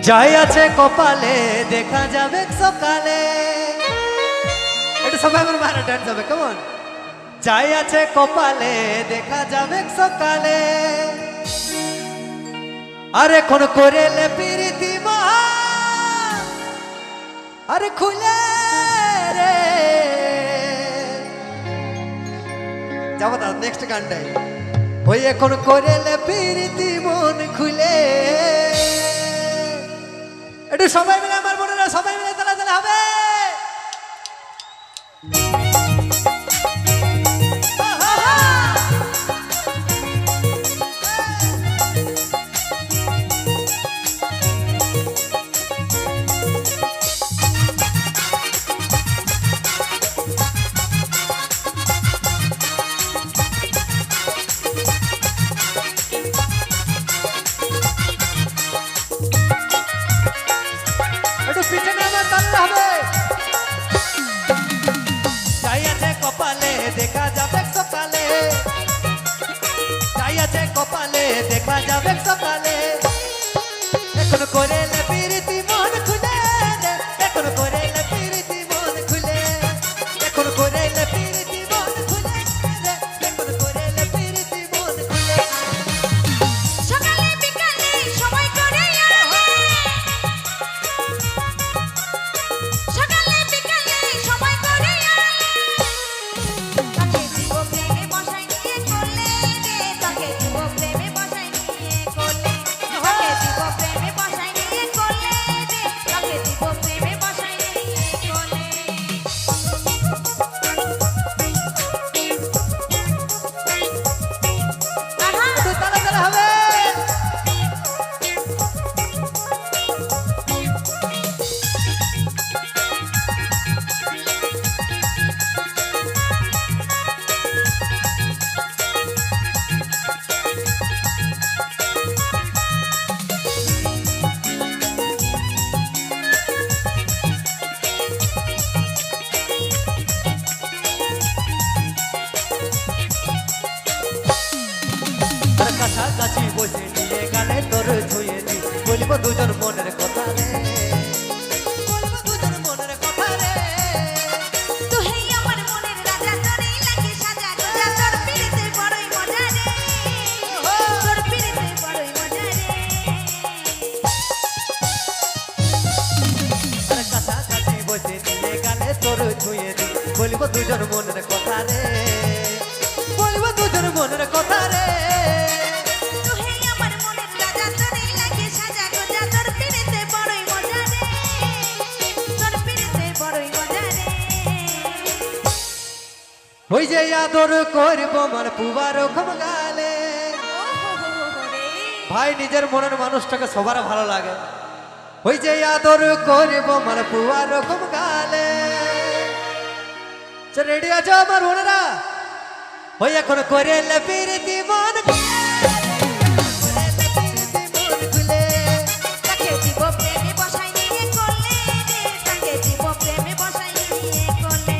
যাই আছে কপালে দেখা যাবে সকালে। এটা সবাই আমার মারা ডান্স হবে, কেমন? যাই আছে কপালে দেখা যাবে সকালে, আর এখন করেলে প্রীতি মহা, আরে খুলে রে যাবো না নেক্সট গানটাই। ওই এখন করেলে প্রীতি মন খুলে, একটু সবাই মিলে আমার বোনেরা সবাই মিলে তালা তালা হবে। একটু পিছনে আমার তালা হবে। যাই আছে কপালে দেখা যাবে সকালে, যাই আছে কপালে দেখা যাবে সকালে, এখন করেলে প্রীতি মন খুলে রে, এখন করেলে প্রীতি মন খুলে, এখন করেলে প্রীতি মন খুলে রে, এখন করেলে প্রীতি মন খুলে। সকালে বিকালে সময় করে সকালে বিকালে সময় করে তাকে দিব প্রেমে বসাই নিয়ে করলে রে, তাকে দিব প্রেমে বসাই নিয়ে করলে, তাকে দিব প্রেমে বসাই নিয়ে করলে রে, তাকে দিব প্রেমে বসাই নিয়ে করলে। আহা একটু তালা তালা হবে। আর কাছাকাছি বসে নিয়ে গানে তোর ছুঁয়ে দি, বলবো দুজন মনের কথা রে, বলবো দুজন মনের কথা রে। তুই আমার মনের রাজা, তোরই লাগে সাজা গোজা, তোর পিরিতে বড়ই মজা রে, তোর পিরিতে বড়ই মজা রে। আর কাছাকাছি বসে নিয়ে গানে তোর ছুঁয়ে দি, বলবো দুজন মনের কথা রে, বলবো দুজন মনের কথা রে। তুই আমার মনের রাজা, তোরই লাগে সাজা গোজা, তোর পিরিতে বড়ই মজা রে, তোর পিরিতে বড়ই মজা রে। ওই যে আদর করব আমার পুবার রকম গালে, ভাই নিজের মনের মানুষটাকে সবার ভালো লাগে। ওই যে আদর করব আমার পুবার রকম গালে। রেডি আছো আমার বোনেরা? ওই এখন করেলে প্রীতি মন খুলে, তাকে দিব প্রেমে বসাই নিয়ে করলে রে, তাকে দিব প্রেমে বসাই নিয়ে করলে।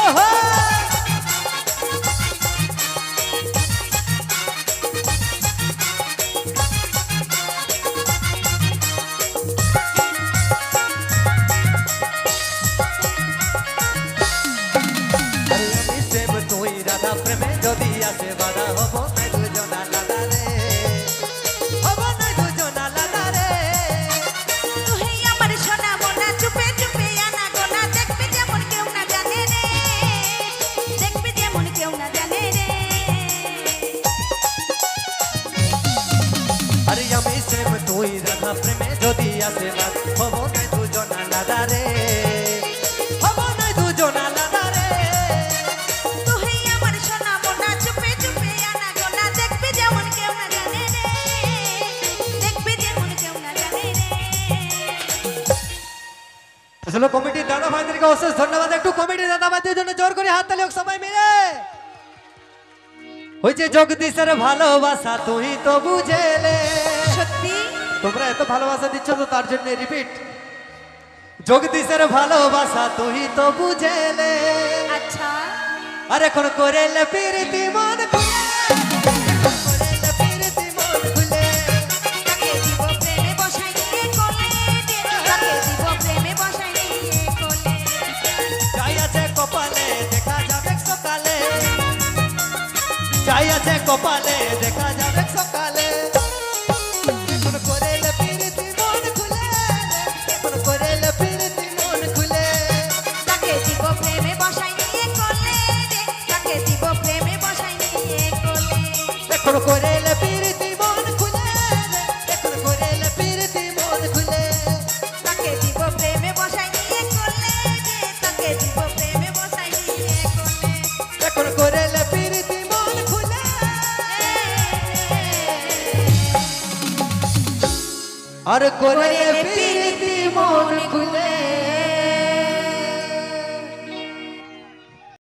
ওহো! আরে আমি প্রেম তুই রাধা, প্রেমে যদি আসে বাধা, হব না দুজন আলাদা রে, হব না দুজন আলাদা রে। তুই আমার সোনা মোনা, চুপে চুপে আনা গোনা, দেখবি যেমন কেউ না জানে রে, দেখবি যেমন কেউ না জানে রে। আরে আমি প্রেম তুই রাধা, প্রেমে যদি আসে বাধা, হব না দুজন আলাদা রে, হব না দুজন আলাদা রে। তুই আমার সোনা মোনা, চুপে চুপে আনা গোনা, দেখবি যেমন কেউ না জানে রে, দেখবি যেমন কেউ না জানে রে। আসলে কমিটির দাদা ভাইদেরকে অশেষ ধন্যবাদ। একটু কমিটির দাদা ভাইদের জন্য জোর করে হাত তালি হোক সবাই মিলে। ওই যে জগদীশের ভালোবাসা তুই তো বুঝেলে, সত্যি তোমরা এত ভালোবাসা দিচ্ছ তো তার জন্য রিপিট। জগদীশের ভালোবাসা তুই তো বুঝেলে, আচ্ছা আর এখন করেলে প্রীতি মন খুলে, এখন করেলে প্রীতি মন খুলে। তাকে দিব প্রেমে বসাই নিয়ে কোলে রে, তাকে দিব প্রেমে বসাই নিয়ে কোলে। যাই আছে কপালে দেখা যাবে সকালে, যাই আছে কপালে দেখা যাবে সকালে। এখন করেলে প্রীতি মন খুলে, এখন করেলে প্রীতি মন খুলে। তাকে দিব প্রেমে বসাই নিয়ে কোলে রে, তাকে দিব প্রেমে বসাই নিয়ে কোলে। এখন করেলে প্রীতি মন খুলে, এখন করেলে প্রীতি মন খুলে। তাকে দিব প্রেমে বসাই নিয়ে কোলে রে, তাকে দিব প্রেমে বসাই নিয়ে কোলে। এখন করেলে প্রীতি মন খুলে, আর করেলে